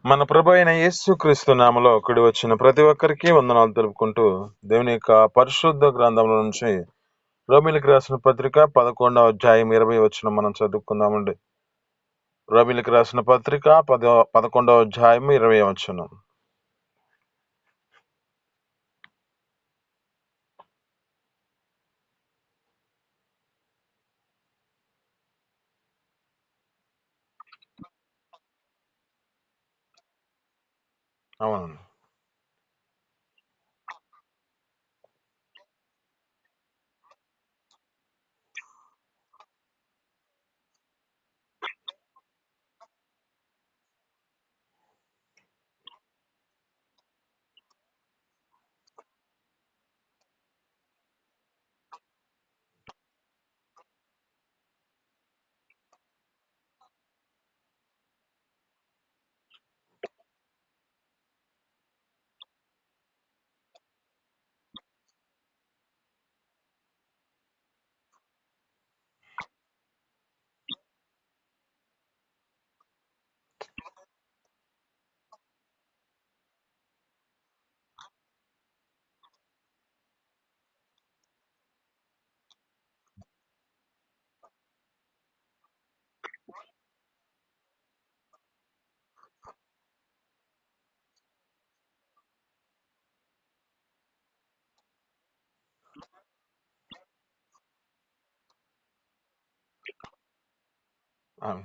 మన ప్రభు అయిన యేసుక్రీస్తు నామములో కూడి వచ్చిన ప్రతి ఒక్కరికి వందనాలు తెలుపుకుంటూ దేవుని యొక్క పరిశుద్ధ గ్రంథంలో నుంచి రోమిలికి రాసిన పత్రిక 11వ అధ్యాయం 20 వచనం మనం చదువుకుందామండి. రోమిలికి రాసిన పత్రిక 11వ అధ్యాయం 20 వచనం. అవునండి.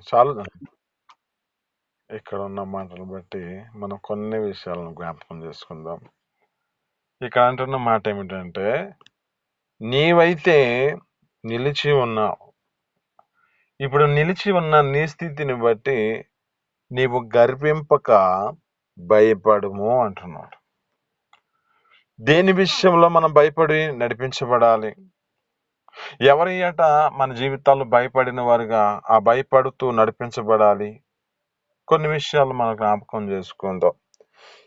చాలు. ఇక్కడ ఉన్న మాటలు బట్టి మనం కొన్ని విషయాలను జ్ఞాపకం చేసుకుందాం. ఇక్కడ అంటున్న మాట ఏమిటంటే, నీవైతే నిలిచి ఉన్నావు. ఇప్పుడు నిలిచి ఉన్న నీ స్థితిని బట్టి నీవు గర్వింపక భయపడుము అంటున్నాడు. దేని విషయంలో మనం భయపడి నడిపించబడాలి? ఎవరి ఏట మన జీవితాల్లో భయపడిన వారుగా ఆ భయపడుతూ నడిపించబడాలి? కొన్ని విషయాలు మనం జ్ఞాపకం చేసుకుందాం.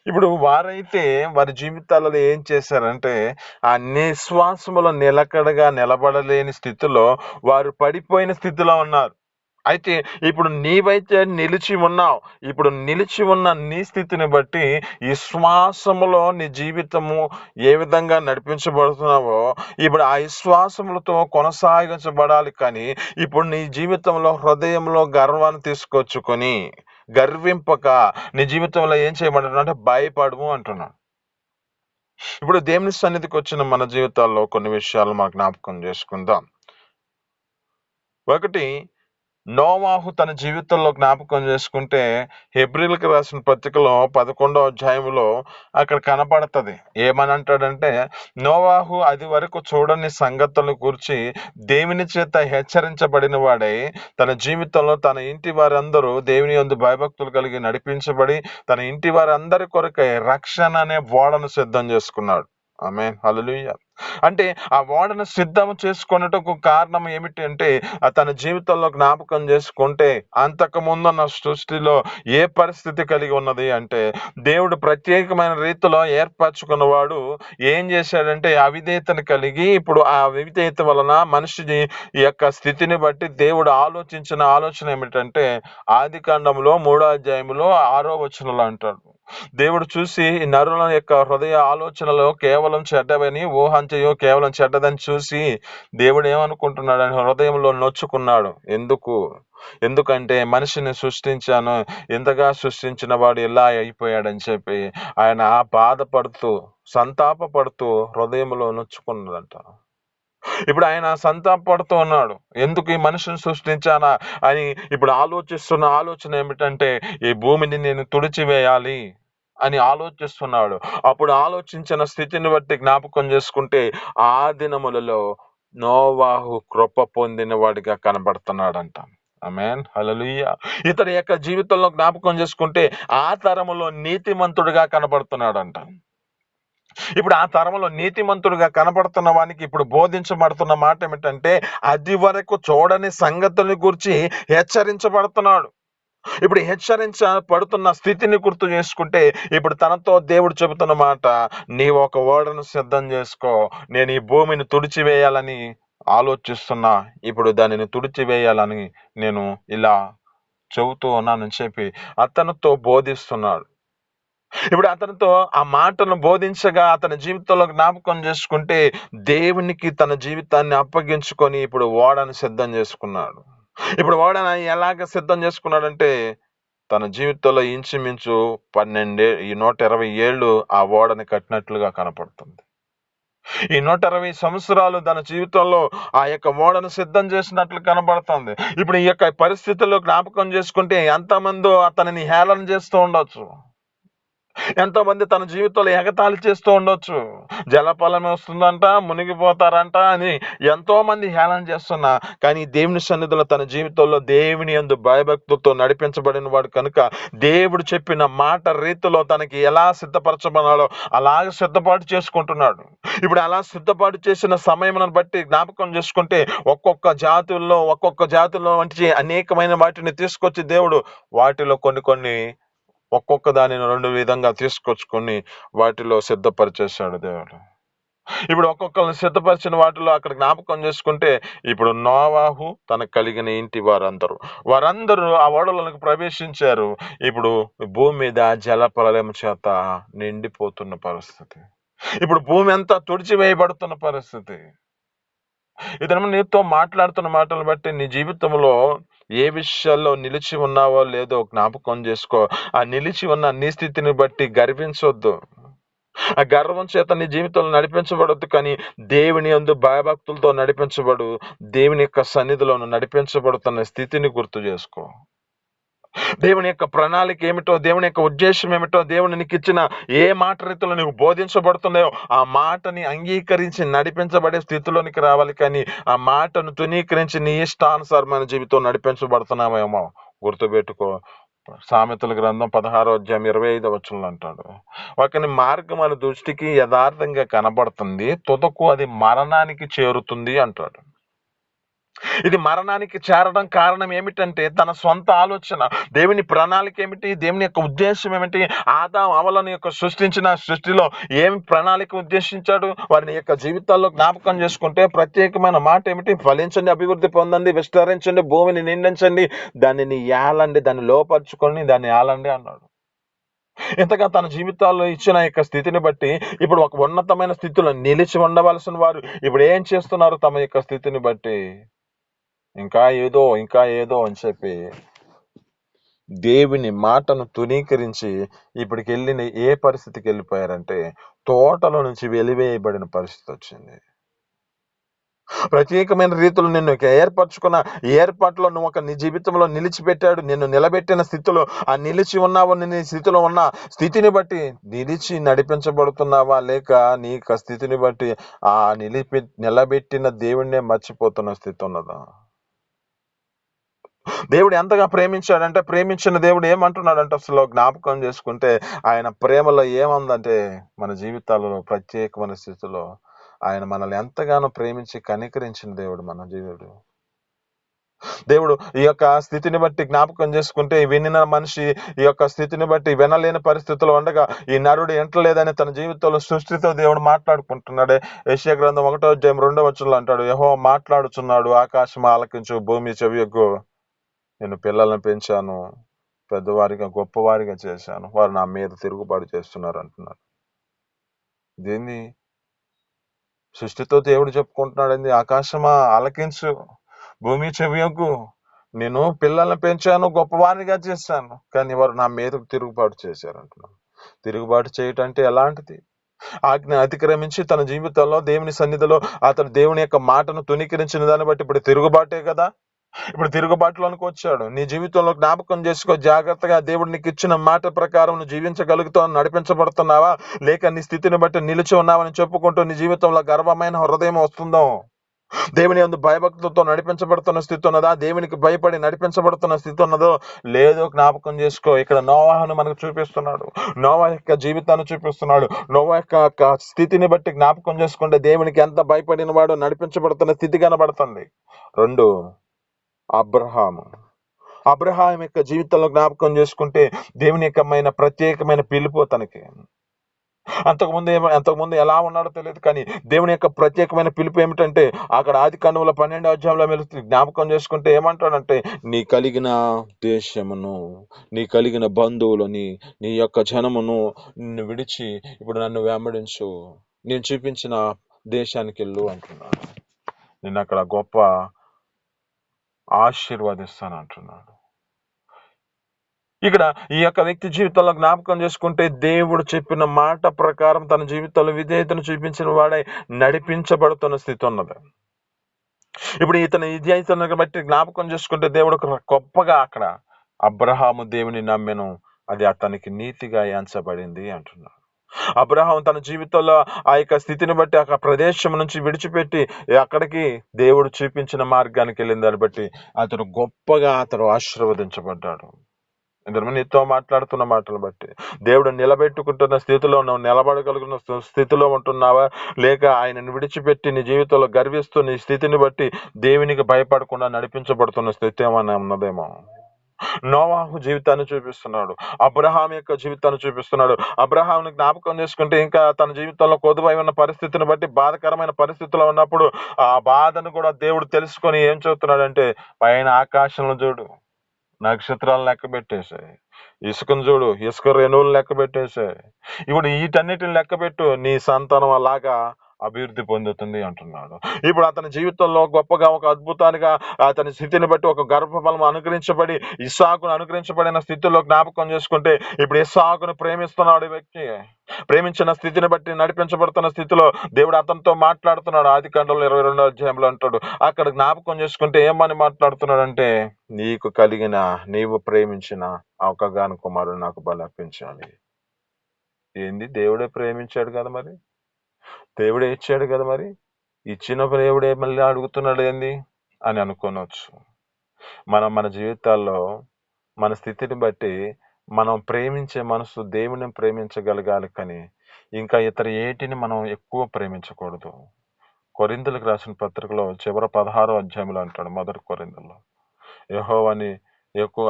ఇప్పుడు వారైతే వారి జీవితాలలో ఏం చేశారంటే, ఆ నిశ్వాసములో నిలకడగా నిలబడలేని స్థితిలో వారు పడిపోయిన స్థితిలో ఉన్నారు. అయితే ఇప్పుడు నీవైతే నిలిచి ఉన్నావు. ఇప్పుడు నిలిచి ఉన్న నీ స్థితిని బట్టి ఈ శ్వాసములో నీ జీవితము ఏ విధంగా నడిపించబడుతున్నావో ఇప్పుడు ఆ విశ్వాసములతో కొనసాగించబడాలి. కానీ ఇప్పుడు నీ జీవితంలో హృదయంలో గర్వాన్ని తీసుకొచ్చుకొని గర్వింపక నీ జీవితంలో ఏం చేయమంటున్నా అంటే భయపడము అంటున్నాను. ఇప్పుడు దేవుని సన్నిధికి వచ్చిన మన జీవితాల్లో కొన్ని విషయాలు మనం జ్ఞాపకం చేసుకుందాం. ఒకటి, నోవాహు తన జీవితంలో జ్ఞాపకం చేసుకుంటే హెబ్రీలకు రాసిన పత్రికలో 11వ అధ్యాయంలో అక్కడ కనపడుతుంది. ఏమని అంటాడంటే, నోవాహు అది వరకు చూడని సంగతులను గురించి దేవుని చేత హెచ్చరించబడిన వాడై తన జీవితంలో తన ఇంటి వారందరూ దేవుని యందు భయభక్తులు కలిగి నడిపించబడి తన ఇంటి వారందరి కొరకై రక్షణ అనే ఓడను సిద్ధం చేసుకున్నాడు. ఆమేన్, హల్లెలూయా. అంటే ఆ ఓడను సిద్ధం చేసుకున్నటకు కారణం ఏమిటంటే, తన జీవితంలో జ్ఞాపకం చేసుకుంటే అంతకు ముందున్న సృష్టిలో ఏ పరిస్థితి కలిగి ఉన్నది అంటే, దేవుడు ప్రత్యేకమైన రీతిలో ఏర్పరచుకున్నవాడు ఏం చేశాడంటే అవిధేయతను కలిగి ఇప్పుడు ఆ అవిధేయత వలన మనిషిని ఈ యొక్క స్థితిని బట్టి దేవుడు ఆలోచించిన ఆలోచన ఏమిటంటే, ఆది కాండంలో 3వ అధ్యాయంలో 6వ వచనంలో అంటాడు, దేవుడు చూసి నరుల యొక్క హృదయ ఆలోచనలో కేవలం చెడ్డవని ఊహంచయో కేవలం చెడ్డదని చూసి దేవుడు ఏమనుకుంటున్నాడు అని హృదయంలో నొచ్చుకున్నాడు. ఎందుకంటే మనిషిని సృష్టించాను, ఎంతగా సృష్టించిన వాడు ఇలా అయిపోయాడని చెప్పి ఆయన బాధపడుతూ సంతాపపడుతూ హృదయంలో నొచ్చుకున్నాడంట. ఇప్పుడు ఆయన సంతాపడుతూ ఉన్నాడు, ఎందుకు ఈ మనిషిని సృష్టించానా అని ఇప్పుడు ఆలోచిస్తున్న ఆలోచన ఏమిటంటే, ఈ భూమిని నేను తుడిచివేయాలి అని ఆలోచిస్తున్నాడు. అప్పుడు ఆలోచించిన స్థితిని బట్టి జ్ఞాపకం చేసుకుంటే ఆ దినములలో నోవాహు కృప పొందిన వాడిగా కనబడుతున్నాడంట. ఆమేన్, హల్లెలూయా. ఇతని యొక్క జీవితంలో జ్ఞాపకం చేసుకుంటే ఆ తరములో నీతిమంతుడిగా కనబడుతున్నాడంట. ఇప్పుడు ఆ తరంలో నీతిమంతుడిగా కనబడుతున్న వానికి ఇప్పుడు బోధించబడుతున్న మాట ఏమిటంటే, అది వరకు చూడని సంగతుల గురించి హెచ్చరించబడుతున్నాడు. ఇప్పుడు హెచ్చరించబడుతున్న స్థితిని గుర్తు చేసుకుంటే ఇప్పుడు తనతో దేవుడు చెబుతున్న మాట, నీవు ఒక ఓడను సిద్ధం చేసుకో, నేను ఈ భూమిని తుడిచివేయాలని ఆలోచిస్తున్నా, ఇప్పుడు దానిని తుడిచివేయాలని నేను ఇలా చెబుతూ ఉన్నానని చెప్పి అతనితో బోధిస్తున్నాడు. ఇప్పుడు అతనితో ఆ మాటను బోధించగా అతని జీవితంలో జ్ఞాపకం చేసుకుంటే దేవునికి తన జీవితాన్ని అప్పగించుకొని ఇప్పుడు ఓడను సిద్ధం చేసుకున్నాడు. ఇప్పుడు ఓడను ఎలాగ సిద్ధం చేసుకున్నాడంటే తన జీవితంలో ఇంచుమించు 120 ఏళ్ళు ఆ ఓడని కట్టినట్లుగా కనపడుతుంది. ఈ 120 సంవత్సరాలు తన జీవితంలో ఆ యొక్క ఓడను సిద్ధం చేసినట్లు కనబడుతుంది. ఇప్పుడు ఈ యొక్క పరిస్థితుల్లో జ్ఞాపకం చేసుకుంటే ఎంతమందో అతనిని హేళన చేస్తూ ఉండొచ్చు. ఎంతో మంది తన జీవితంలో ఎగతాళి చేస్తూ ఉండొచ్చు. జలఫలం వస్తుందంట, మునిగిపోతారంట అని ఎంతో మంది హేళన చేస్తున్నా, కానీ దేవుని సన్నిధిలో తన జీవితంలో దేవుని యందు భయభక్తులతో నడిపించబడిన వాడు కనుక దేవుడు చెప్పిన మాట రీతిలో తనకి ఎలా సిద్ధపరచబడాలో అలాగ సిద్ధపాటు చేసుకుంటున్నాడు. ఇప్పుడు అలా సిద్ధపాటు చేసిన సమయమును బట్టి జ్ఞాపకం చేసుకుంటే ఒక్కొక్క జాతుల్లో వంటి అనేకమైన వాటిని తీసుకొచ్చి దేవుడు వాటిలో కొన్ని ఒక్కొక్క దానిని 2 విధంగా తీసుకొచ్చుకొని వాటిలో సిద్ధపరిచేశాడు దేవుడు. ఇప్పుడు ఒక్కొక్కరిని సిద్ధపరిచిన వాటిలో అక్కడ జ్ఞాపకం చేసుకుంటే ఇప్పుడు నోవాహు తనకు కలిగిన ఇంటి వారందరూ ఆ ఓడలోనికి ప్రవేశించారు. ఇప్పుడు భూమి మీద జల ప్రళయం చేత నిండిపోతున్న పరిస్థితి. ఇప్పుడు భూమి అంతా తుడిచివేయబడుతున్న పరిస్థితి. ఇతను నీతో మాట్లాడుతున్న మాటలను బట్టి నీ జీవితంలో ఏ విషయాల్లో నిలిచి ఉన్నావో లేదో జ్ఞాపకం చేసుకో. ఆ నిలిచి ఉన్న నీ స్థితిని బట్టి గర్వించొద్దు. ఆ గర్వం చేత నీ జీవితంలో నడిపించబడొద్దు, కానీ దేవుని యందు భయభక్తులతో నడిపించబడు. దేవుని యొక్క సన్నిధిలోను నడిపించబడుతున్న స్థితిని గుర్తు చేసుకో. దేవుని యొక్క ప్రణాళిక ఏమిటో, దేవుని యొక్క ఉద్దేశం ఏమిటో, దేవుని నీకు ఇచ్చిన ఏ మాట రీతిలో నీకు బోధించబడుతున్నాయో ఆ మాటని అంగీకరించి నడిపించబడే స్థితిలోనికి రావాలి, కానీ ఆ మాటను తునీకరించి నీ ఇష్టానుసారమైన జీవితం నడిపించబడుతున్నామేమో గుర్తుపెట్టుకో. సామెతల గ్రంథం 16వ అధ్యాయం 25వ వచనంలో అంటాడు, ఒకని మార్గం మన దృష్టికి యథార్థంగా కనబడుతుంది, తుదకు అది మరణానికి చేరుతుంది అంటాడు. ఇది మరణానికి చేరడం కారణం ఏమిటంటే తన సొంత ఆలోచన. దేవుని ప్రణాళిక ఏమిటి, దేవుని యొక్క ఉద్దేశం ఏమిటి, ఆదాం అవలను యొక్క సృష్టించిన సృష్టిలో ఏమి ప్రణాళిక ఉద్దేశించాడు, వారిని యొక్క జీవితాల్లో జ్ఞాపకం చేసుకుంటే ప్రత్యేకమైన మాట ఏమిటి, ఫలించండి, అభివృద్ధి పొందండి, విస్తరించండి, భూమిని నిండించండి, దానిని ఏలండి, దాన్ని లోపరుచుకొని దాన్ని ఏలండి అన్నాడు. ఇంతగా తన జీవితాల్లో ఇచ్చిన యొక్క స్థితిని బట్టి ఇప్పుడు ఒక ఉన్నతమైన స్థితిలో నిలిచి ఉండవలసిన వారు ఇప్పుడు ఏం చేస్తున్నారు, తమ యొక్క స్థితిని బట్టి ఇంకా ఏదో అని చెప్పి దేవుని మాటను తునీకరించి ఇప్పటికెళ్ళిన ఏ పరిస్థితికి వెళ్ళిపోయారంటే తోటలో నుంచి వెలివేయబడిన పరిస్థితి వచ్చింది. ప్రత్యేకమైన రీతిలో నిన్ను ఏర్పరచుకున్న ఏర్పాట్లో నువ్వు ఒక నీ జీవితంలో నిలిచిపెట్టాడు. నిన్ను నిలబెట్టిన స్థితిలో ఆ నిలిచి ఉన్నావు, నీ స్థితిలో ఉన్న స్థితిని బట్టి నిలిచి నడిపించబడుతున్నావా, లేక నీ స్థితిని బట్టి ఆ నిలబెట్టిన దేవుణ్ణే మర్చిపోతున్న స్థితి ఉన్నదా? దేవుడు ఎంతగా ప్రేమించాడంటే, ప్రేమించిన దేవుడు ఏమంటున్నాడంటే అసలు జ్ఞాపకం చేసుకుంటే ఆయన ప్రేమలో ఏముందంటే మన జీవితాలలో ప్రత్యేకమైన స్థితిలో ఆయన మనల్ని ఎంతగానో ప్రేమించి కనికరించిన దేవుడు మన దేవుడు ఈ యొక్క స్థితిని బట్టి జ్ఞాపకం చేసుకుంటే వినిన మనిషి ఈ యొక్క స్థితిని బట్టి వినలేని పరిస్థితుల్లో ఉండగా ఈ నరుడు ఎంటలేదని తన జీవితంలో సృష్టితో దేవుడు మాట్లాడుకుంటున్నాడే. యెషయా గ్రంథం 1వ అధ్యాయం 2వ వచనంలో అంటాడు, యెహోవా మాట్లాడుచున్నాడు, ఆకాశం ఆలకించు, భూమి చెవియొగ్గు, నేను పిల్లలను పెంచాను, పెద్దవారిగా గొప్పవారిగా చేశాను, వారు నా మీద తిరుగుబాటు చేస్తున్నారు అంటున్నారు. దీన్ని సృష్టితో దేవుడు చెప్పుకుంటున్నాడు, ఆకాశమా ఆలకించు, భూమి చెవియొగ్గు, నేను పిల్లల్ని పెంచాను, గొప్పవారిగా చేశాను, కానీ వారు నా మీద తిరుగుబాటు చేశారు అంటున్నాను. తిరుగుబాటు చేయటం అంటే ఎలాంటిది? ఆజ్ఞ అతిక్రమించి తన జీవితంలో దేవుని సన్నిధిలో అతను దేవుని యొక్క మాటను తునీకరించిన దాన్ని బట్టి ఇప్పుడు తిరుగుబాటే కదా. ఇప్పుడు తిరుగుబాటులోనికి వచ్చాడు. నీ జీవితంలో జ్ఞాపకం చేసుకో జాగ్రత్తగా. దేవుడు నీకు ఇచ్చిన మాట ప్రకారం నువ్వు జీవించగలుగుతావు, నడిపించబడుతున్నావా, లేక నీ స్థితిని బట్టి నిలిచి ఉన్నావని చెప్పుకుంటూ నీ జీవితంలో గర్వమైన హృదయం వస్తుందో, దేవుని యందు భయభక్తులతో నడిపించబడుతున్న స్థితి ఉన్నదా, దేవునికి భయపడి నడిపించబడుతున్న స్థితి ఉన్నదో లేదో జ్ఞాపకం చేసుకో. ఇక్కడ నోవాహును మనకు చూపిస్తున్నాడు, నోవా యొక్క జీవితాన్ని చూపిస్తున్నాడు. నోవా యొక్క స్థితిని బట్టి జ్ఞాపకం చేసుకుంటే దేవునికి ఎంత భయపడిన వాడు నడిపించబడుతున్న స్థితి కనబడుతుంది. 2 అబ్రహాం యొక్క జీవితంలో జ్ఞాపకం చేసుకుంటే దేవుని యొక్క ప్రత్యేకమైన పిలుపు తనకి. అంతకుముందు ఎలా ఉన్నాడో తెలియదు, కానీ దేవుని యొక్క ప్రత్యేకమైన పిలుపు ఏమిటంటే అక్కడ ఆదికాండంలో 12వ అధ్యాయంలో మీరు జ్ఞాపకం చేసుకుంటే ఏమంటాడంటే, నీ కలిగిన దేశమును, నీ కలిగిన బంధువులని, నీ యొక్క జనమును నిన్ను విడిచి ఇప్పుడు నన్ను వెంబడించు, నేను చూపించిన దేశానికి వెళ్ళు అంటున్నాడు. నిన్ను అక్కడ గొప్ప ఆశీర్వదిస్తాను అంటున్నాడు. ఇక్కడ ఈ యొక్క వ్యక్తి జీవితంలో జ్ఞాపకం చేసుకుంటే దేవుడు చెప్పిన మాట ప్రకారం తన జీవితంలో విధేయతను చూపించిన వాడై నడిపించబడుతున్న స్థితి ఉన్నది. ఇప్పుడు ఇతని విధేయతను బట్టి జ్ఞాపకం చేసుకుంటే దేవుడు గొప్పగా అక్కడ అబ్రహాము దేవుని నమ్మెను, అది అతనికి నీతిగా ఎంచబడింది అంటున్నాడు. అబ్రహాం తన జీవితంలో ఆ యొక్క స్థితిని బట్టి ఆ ప్రదేశం నుంచి విడిచిపెట్టి అక్కడికి దేవుడు చూపించిన మార్గానికి వెళ్ళిన దాన్ని బట్టి అతను ఆశీర్వదించబడ్డాడు. నీతో మాట్లాడుతున్న మాటలు బట్టి దేవుడు నిలబెట్టుకుంటున్న స్థితిలో నువ్వు నిలబడగలుగుతున్న స్థితిలో ఉంటున్నావా, లేక ఆయనను విడిచిపెట్టి నీ జీవితంలో గర్విస్తూ నీ స్థితిని బట్టి దేవునికి భయపడకుండా నడిపించబడుతున్న స్థితి ఏమైనా ఉన్నదేమో. నోవాహు జీవితాన్ని చూపిస్తున్నాడు, అబ్రహాం యొక్క జీవితాన్ని చూపిస్తున్నాడు. అబ్రహాంని జ్ఞాపకం చేసుకుంటే ఇంకా తన జీవితంలో కొదువై ఉన్న పరిస్థితిని బట్టి బాధకరమైన పరిస్థితిలో ఉన్నప్పుడు ఆ బాధను కూడా దేవుడు తెలుసుకొని ఏం చెబుతున్నాడంటే, పైన ఆకాశంలో చూడు, నక్షత్రాలను లెక్క పెట్టేశాయి, ఇసుకను చూడు, ఇసుక రేణువులు లెక్క పెట్టేశాయి, ఇప్పుడు వీటన్నిటిని లెక్క పెట్టు, నీ సంతానం అలాగా అభివృద్ధి పొందుతుంది అంటున్నాడు. ఇప్పుడు అతని జీవితంలో గొప్పగా ఒక అద్భుతానిగా అతని స్థితిని బట్టి ఒక గర్భఫలం అనుగ్రహించబడి ఇస్సాకును అనుగ్రహించబడిన స్థితిలో జ్ఞాపకం చేసుకుంటే ఇప్పుడు ఇస్సాకును ప్రేమిస్తున్నాడు. ఈ వ్యక్తి ప్రేమించిన స్థితిని బట్టి నడిపించబడుతున్న స్థితిలో దేవుడు అతనితో మాట్లాడుతున్నాడు. ఆదికాండంలో 22వ అధ్యాయంలో అంటాడు, అక్కడ జ్ఞాపకం చేసుకుంటే ఏమని మాట్లాడుతున్నాడంటే, నీవు ప్రేమించిన ఒకగాను కుమారుడు నాకు బలి అర్పించాలి. ఏంది, దేవుడే ప్రేమించాడు కదా, మరి దేవుడే ఇచ్చాడు కదా, మరి ఇచ్చిన దేవుడే మళ్ళీ అడుగుతున్నాడు ఏంది అని అనుకోనవచ్చు. మన జీవితాల్లో మన స్థితిని బట్టి మనం ప్రేమించే మనసు దేవుని ప్రేమించగలగాలి, కానీ ఇంకా ఇతర ఏటిని మనం ఎక్కువ ప్రేమించకూడదు. కొరింథీయులకు రాసిన పత్రికలో చివరి 16వ అధ్యాయంలో అంటాడు, మొదటి కొరింథీయుల్లో, యెహోవాని ఎక్కువ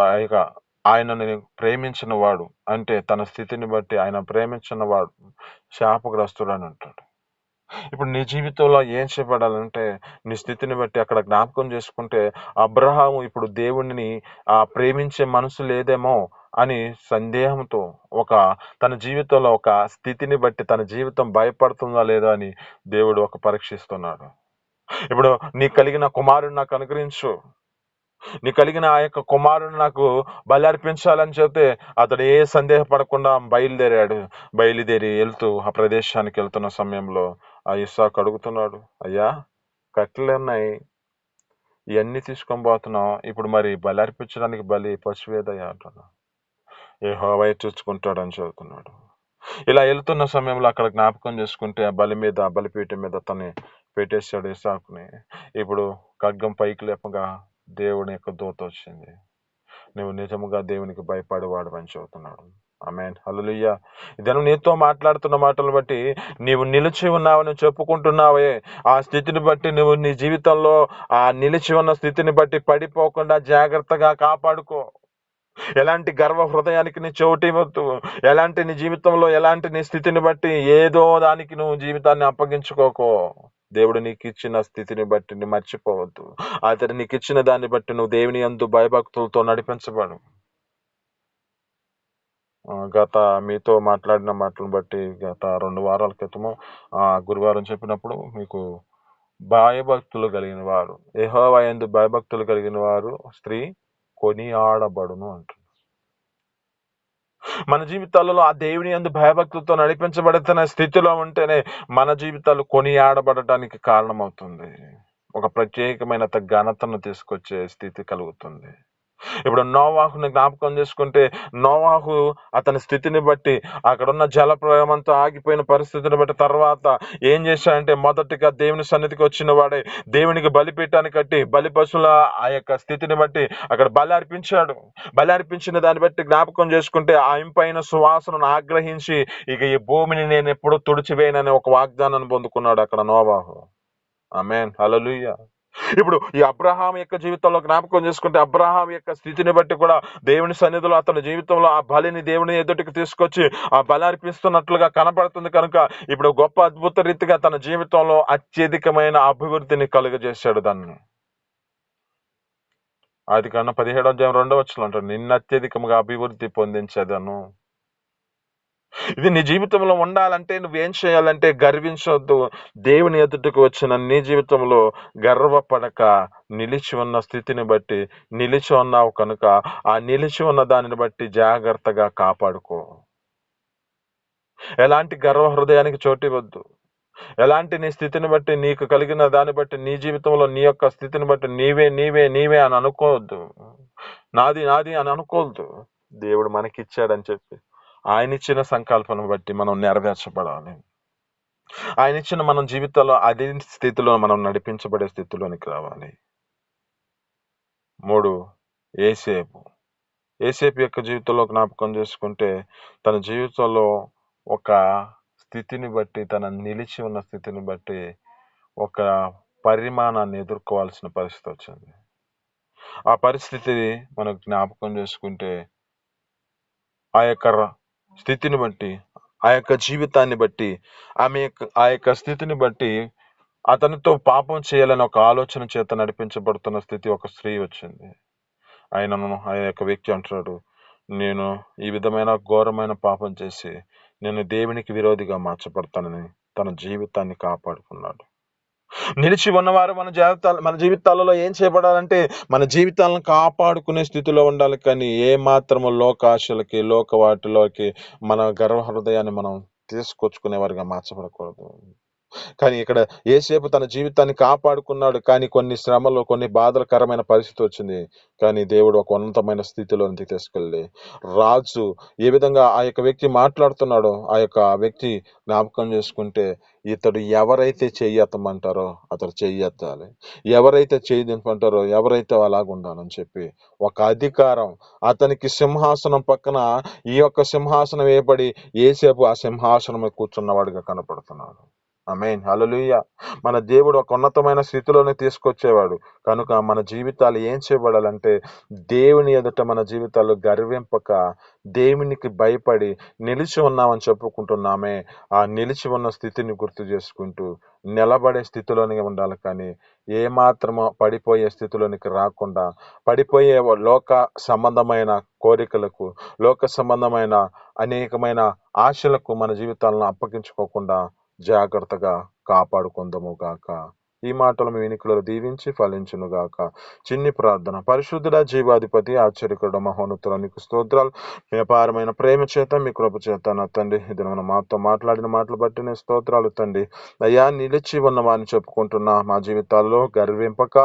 ఆయనను ప్రేమించిన వాడు, అంటే తన స్థితిని బట్టి ఆయన ప్రేమించిన వాడు శాపగ్రస్తుడు అని అంటాడు. ఇప్పుడు నీ జీవితంలో ఏం చేయబడాలంటే, నీ స్థితిని బట్టి అక్కడ జ్ఞాపకం చేసుకుంటే అబ్రహాము ఇప్పుడు దేవుడిని ప్రేమించే మనసు లేదేమో అని సందేహంతో తన జీవితంలో ఒక స్థితిని బట్టి తన జీవితం భయపడుతుందా లేదా అని దేవుడు పరీక్షిస్తున్నాడు. ఇప్పుడు నీకు కలిగిన కుమారుడు నాకు అనుగ్రహించు, నీ కలిగిన ఆ యొక్క కుమారుడు నాకు బలి అర్పించాలని చెప్తే అతడు ఏ సందేహపడకుండా బయలుదేరి వెళ్తూ ఆ ప్రదేశానికి వెళ్తున్న సమయంలో ఆ ఇస్సాకు అడుగుతున్నాడు, అయ్యా కట్టెలు ఉన్నాయి, ఇవన్నీ తీసుకొని పోతున్నాం, ఇప్పుడు మరి బలి అర్పించడానికి పశువేదయ్యా అంటున్నా. యెహోవాయే చూసుకుంటాడని చెబుతున్నాడు. ఇలా వెళ్తున్న సమయంలో అక్కడ జ్ఞాపకం చేసుకుంటే ఆ బలిపీఠం మీద తను పెట్టేశాడు ఇస్సాకుని. ఇప్పుడు ఖడ్గం పైకి లేపగా దేవుని యొక్క దూత వచ్చింది, నువ్వు నిజముగా దేవునికి భయపడేవాడు అని చెబుతున్నాడు. ఆమేన్, హల్లెలూయా. ఇదను నీతో మాట్లాడుతున్న మాటలు బట్టి నీవు నిలిచి ఉన్నావని చెప్పుకుంటున్నావే, ఆ స్థితిని బట్టి నువ్వు నీ జీవితంలో ఆ నిలిచి ఉన్న స్థితిని బట్టి పడిపోకుండా జాగ్రత్తగా కాపాడుకో. ఎలాంటి గర్వ హృదయానికి నీ చోటివ్వద్దు. ఎలాంటి నీ జీవితంలో ఎలాంటి నీ స్థితిని బట్టి ఏదో దానికి నువ్వు జీవితాన్ని అప్పగించుకోకో. దేవుడు నీకు ఇచ్చిన స్థితిని బట్టి నువ్వు మర్చిపోవద్దు. అతడు నీకు ఇచ్చిన దాన్ని బట్టి నువ్వు దేవుని యందు భయభక్తులతో నడిపించబడు. మీతో మాట్లాడిన మాటలను బట్టి గత 2 వారాల క్రితము గురువారం చెప్పినప్పుడు మీకు భయభక్తులు కలిగిన వారు, యెహోవా యందు భయభక్తులు కలిగిన వారు స్త్రీ కొనియాడబడును అంటున్నారు. మన జీవితాలలో ఆ దేవుని యందు భయభక్తులతో నడిపించబడుతున్న స్థితిలో ఉంటేనే మన జీవితాలు కొనియాడబడటానికి కారణమవుతుంది. ఒక ప్రత్యేకమైన ఘనతను తీసుకొచ్చే స్థితి కలుగుతుంది. ఇప్పుడు నోవాహుని జ్ఞాపకం చేసుకుంటే నోవాహు అతని స్థితిని బట్టి అక్కడున్న జల ప్రవాహంతో ఆగిపోయిన పరిస్థితిని బట్టి తర్వాత ఏం చేశాడంటే, మొదటిగా దేవుని సన్నిధికి వచ్చిన వాడే దేవునికి బలిపీఠాన్ని కట్టి బలి పశువుల ఆ యొక్క స్థితిని బట్టి అక్కడ బలి అర్పించాడు. బలి అర్పించిన దాన్ని బట్టి జ్ఞాపకం చేసుకుంటే ఆ ఇంపైన సువాసనను ఆగ్రహించి ఇక ఈ భూమిని నేను ఎప్పుడు తుడిచివేయనని ఒక వాగ్దానాన్ని పొందుకున్నాడు అక్కడ నోవాహు. ఆమేన్, హల్లెలూయా. ఇప్పుడు ఈ అబ్రహాం యొక్క జీవితంలో జ్ఞాపకం చేసుకుంటే అబ్రహాం యొక్క స్థితిని బట్టి కూడా దేవుని సన్నిధిలో అతని జీవితంలో ఆ బలిని దేవుని ఎదుటికి తీసుకొచ్చి ఆ బలి అర్పిస్తున్నట్లుగా కనపడుతుంది కనుక ఇప్పుడు గొప్ప అద్భుత రీతిగా తన జీవితంలో అత్యధికమైన అభివృద్ధిని కలుగజేశాడు దాన్ని. ఆదికాండం 17:2 అంటాడు, నిన్ను అత్యధికంగా అభివృద్ధి పొందించేదను. ఇది నీ జీవితంలో ఉండాలంటే నువ్వేం చేయాలంటే గర్వించవద్దు. దేవుని ఎదుటకు వచ్చిన నీ జీవితంలో గర్వపడక నిలిచి ఉన్న స్థితిని బట్టి నిలిచి ఉన్నావు కనుక ఆ నిలిచి ఉన్న దానిని బట్టి జాగ్రత్తగా కాపాడుకో. ఎలాంటి గర్వ హృదయానికి చోటివద్దు. ఎలాంటి నీ స్థితిని బట్టి నీకు కలిగిన దాన్ని బట్టి నీ జీవితంలో నీ యొక్క స్థితిని బట్టి నీవే నీవే నీవే అని అనుకోవద్దు. నాది నాది అని అనుకోవద్దు. దేవుడు మనకిచ్చాడని చెప్పి ఆయన ఇచ్చిన సంకల్పం బట్టి మనం నెరవేర్చబడాలి. ఆయన ఇచ్చిన మన జీవితంలో అదే స్థితిలో మనం నడిపించబడే స్థితిలోనికి రావాలి. 3 ఏసేపు యొక్క జీవితంలో జ్ఞాపకం చేసుకుంటే తన జీవితంలో ఒక స్థితిని బట్టి తన నిలిచి ఉన్న స్థితిని బట్టి ఒక పరిమాణాన్ని ఎదుర్కోవాల్సిన పరిస్థితి వచ్చింది. ఆ పరిస్థితి మనం జ్ఞాపకం చేసుకుంటే ఆ యొక్క స్థితిని బట్టి ఆ యొక్క జీవితాన్ని బట్టి ఆ యొక్క స్థితిని బట్టి అతనితో పాపం చేయాలని ఒక ఆలోచన చేత నడిపించబడుతున్న స్థితి ఒక స్త్రీ వచ్చింది. ఆ యొక్క వ్యక్తి అంటున్నాడు, నేను ఈ విధమైన ఘోరమైన పాపం చేసి నేను దేవునికి విరోధిగా మార్చబడతానని తన జీవితాన్ని కాపాడుకున్నాడు. నిలిచి ఉన్నవారు మన జీవితాలలో ఏం చేయబడాలంటే మన జీవితాలను కాపాడుకునే స్థితిలో ఉండాలి. కానీ ఏ మాత్రము లోకాశలకి లోక వాటిలోకి మన గర్వ హృదయాన్ని మనం తీసుకొచ్చుకునే వారిగా మార్చబడకూడదు. కానీ ఇక్కడ ఏసేపు తన జీవితాన్ని కాపాడుకున్నాడు. కానీ కొన్ని శ్రమలు కొన్ని బాధలకరమైన పరిస్థితి వచ్చింది. కానీ దేవుడు ఒక ఉన్నతమైన స్థితిలోనికి తీసుకెళ్ళి రాజు ఏ విధంగా ఆ యొక్క వ్యక్తి మాట్లాడుతున్నాడో ఆ యొక్క వ్యక్తి జ్ఞాపకం చేసుకుంటే ఇతడు ఎవరైతే చెయ్యెత్తమంటారో అతడు చెయ్యెత్తాలి, ఎవరైతే చేయి దింపంటారో ఎవరైతే అలాగుండాలని చెప్పి ఒక అధికారం అతనికి సింహాసనం పక్కన ఈ యొక్క సింహాసనం వేయబడి ఏసేపు ఆ సింహాసనం కూర్చున్నవాడిగా కనపడుతున్నాడు. ఆమేన్, హల్లెలూయా. మన దేవుడు ఒక ఉన్నతమైన స్థితిలోనే తీసుకొచ్చేవాడు కనుక మన జీవితాలు ఏం చేయబడాలంటే దేవుని ఎదుట మన జీవితాలు గర్వింపక దేవునికి భయపడి నిలిచి ఉన్నామని చెప్పుకుంటున్నామే. ఆ నిలిచి ఉన్న స్థితిని గుర్తు చేసుకుంటూ నిలబడే స్థితిలోనే ఉండాలి. కానీ ఏమాత్రమో పడిపోయే స్థితిలోనికి రాకుండా పడిపోయే లోక సంబంధమైన కోరికలకు లోక సంబంధమైన అనేకమైన ఆశలకు మన జీవితాలను అప్పగించుకోకుండా జాగ్రత్తగా కాపాడుకుందాము గాక. ఈ మాటలు మీ వెనుకలలో దీవించి ఫలించును గాక. చిన్ని ప్రార్థన. పరిశుద్ధుడ జీవాధిపతి ఆశ్చర్యకరుడ మహోన్నతుల నీకు స్తోత్రాలు. మీ అపారమైన ప్రేమ చేత మీ కృప చేత నా తండ్రి ఇది మనం మాతో మాట్లాడిన మాటలు బట్టి నేను స్తోత్రాలు తండ్రి. అయ్యా నిలిచి ఉన్నవారిని చెప్పుకుంటున్నా మా జీవితాల్లో గర్వింపక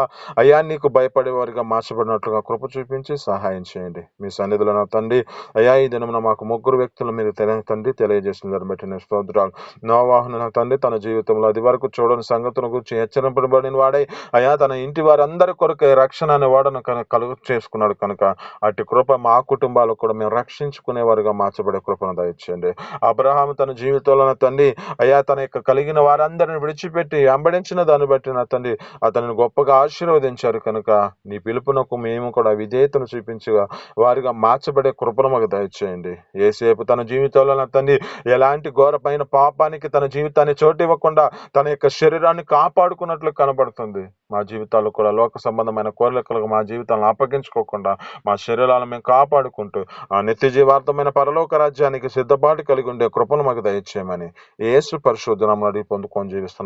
అయ్యా నీకు భయపడేవారిగా మార్చబడినట్లుగా కృప చూపించి సహాయం చేయండి. మీ సన్నిధిలో నా తండ్రి అయ్యా ఈ దినమున మాకు 3 వ్యక్తులు మీరు తండ్రి తెలియజేసిన దాన్ని బట్టి నేను స్తోత్రాలు. నోవాహును నా తండ్రి తన జీవితంలో అది వరకు చూడని సంగతుల గురించి హెచ్చరింపబడిన వాడై అయ్యా తన ఇంటి వారందరి కొరకు రక్షణ అనే వాడను కలుగు చేసుకున్నాడు కనుక అటు కృప మా కుటుంబాలకు కూడా మేము రక్షించుకునేవారుగా మార్చబడే కృపను దయచేయండి. అబ్రహాము తన జీవితంలో నా తండ్రి అయ్యా తన యొక్క కలిగిన వారందరిని విడిచిపెట్టి వెంబడించిన దాన్ని బట్టి నా తండ్రి అతనిని గొప్పగా ఆశీర్వదించారు కనుక నీ పిలుపునకు మేము కూడా విధేయతను చూపించగా వారిగా మార్చబడే కృపను మాకు దయచేయండి. ఏసేపు తన జీవితంలో నా తండ్రి ఎలాంటి ఘోరమైన పాపానికి తన జీవితాన్ని చోటివ్వకుండా తన యొక్క శరీరాన్ని కాపాడుకున్నట్లు కనబడుతుంది. మా జీవితాల్లో కూడా లోక సంబంధమైన కోరికలకు మా జీవితాలను అప్పగించుకోకుండా మా శరీరాలను మేము కాపాడుకుంటూ ఆ నిత్య జీవార్థమైన పరలోక రాజ్యానికి సిద్ధపాటు కలిగి ఉండే కృపను మాకు దయచేయమని యేసు పరిశుద్ధ నామమున అడిగి పొందుకొని జీవిస్తున్నాం.